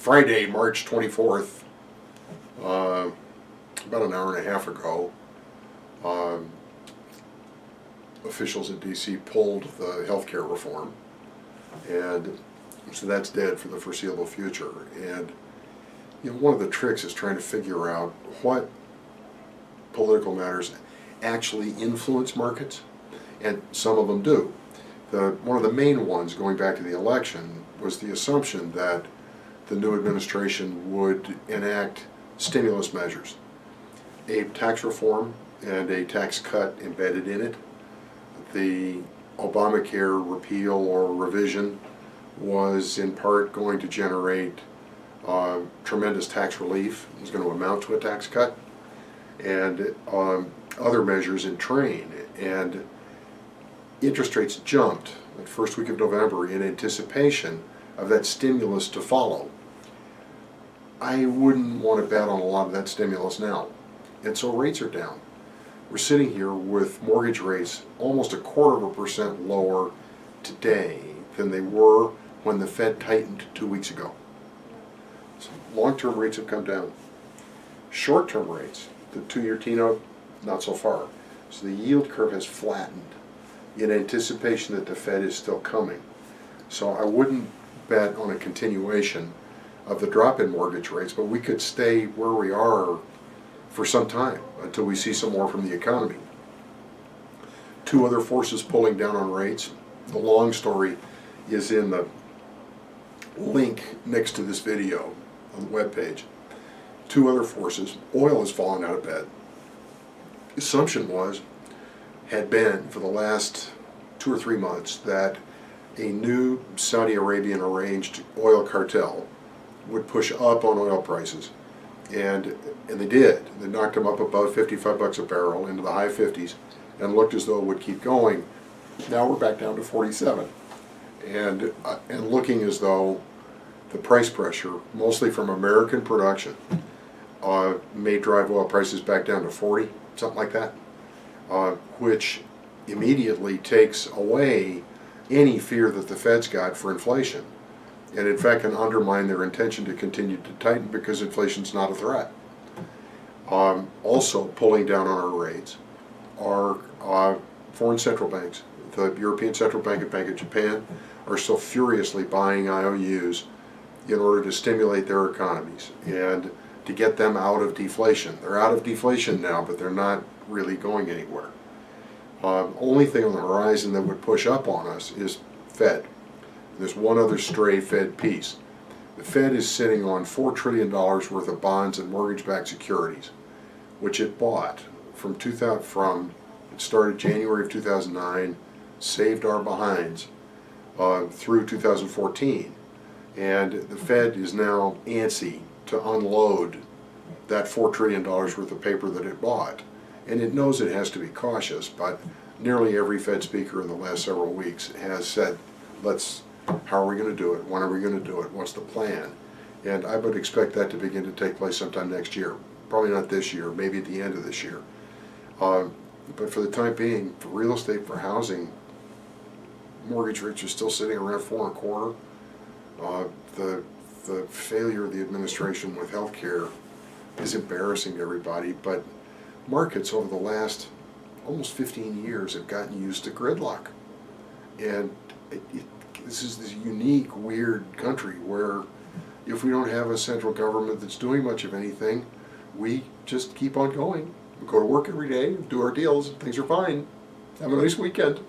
Friday, March 24th, about an hour and a half ago, officials at D.C. pulled the healthcare reform, and so that's dead for the foreseeable future. And one of the tricks is trying to figure out what political matters actually influence markets, and some of them do. One of the main ones, going back to the election, was the assumption that the new administration would enact stimulus measures, a tax reform and a tax cut embedded in it. The Obamacare repeal or revision was in part going to generate tremendous tax relief. It was going to amount to a tax cut, and other measures in train. And interest rates jumped the first week of November in anticipation of that stimulus to follow. I wouldn't want to bet on a lot of that stimulus now. And so rates are down. We're sitting here with mortgage rates almost 0.25% lower today than they were when the Fed tightened 2 weeks ago. So long-term rates have come down. Short-term rates, the 2-year T-note, not so far. So the yield curve has flattened in anticipation that the Fed is still coming. So I wouldn't bet on a continuation of the drop in mortgage rates, but we could stay where we are for some time until we see some more from the economy. Two other forces pulling down on rates. The long story is in the link next to this video on the webpage. Two other forces. Oil has fallen out of bed. The assumption had been for the last 2 or 3 months that a new Saudi Arabian arranged oil cartel would push up on oil prices, and they did. They knocked them up above $55 a barrel into the high 50s, and looked as though it would keep going. Now we're back down to 47, and looking as though the price pressure, mostly from American production, may drive oil prices back down to 40, something like that, which immediately takes away any fear that the Fed's got for inflation, and in fact can undermine their intention to continue to tighten because inflation's not a threat. Also pulling down on our rates are foreign central banks. The European Central Bank and Bank of Japan are still furiously buying IOUs in order to stimulate their economies and to get them out of deflation. They're out of deflation now, but they're not really going anywhere. Only thing on the horizon that would push up on us is Fed. There's one other stray Fed piece. The Fed is sitting on $4 trillion worth of bonds and mortgage-backed securities, which it bought from it started January of 2009, saved our behinds through 2014, and the Fed is now antsy to unload that $4 trillion worth of paper that it bought. And it knows it has to be cautious, but nearly every Fed speaker in the last several weeks has said, how are we going to do it? When are we going to do it? What's the plan? And I would expect that to begin to take place sometime next year. Probably not this year, maybe at the end of this year. But for the time being, for real estate, for housing, mortgage rates are still sitting around 4.25. The failure of the administration with health care is embarrassing to everybody, but markets over the last almost 15 years have gotten used to gridlock. And this is this unique, weird country where if we don't have a central government that's doing much of anything, we just keep on going. We go to work every day, do our deals, and things are fine. Have a nice weekend.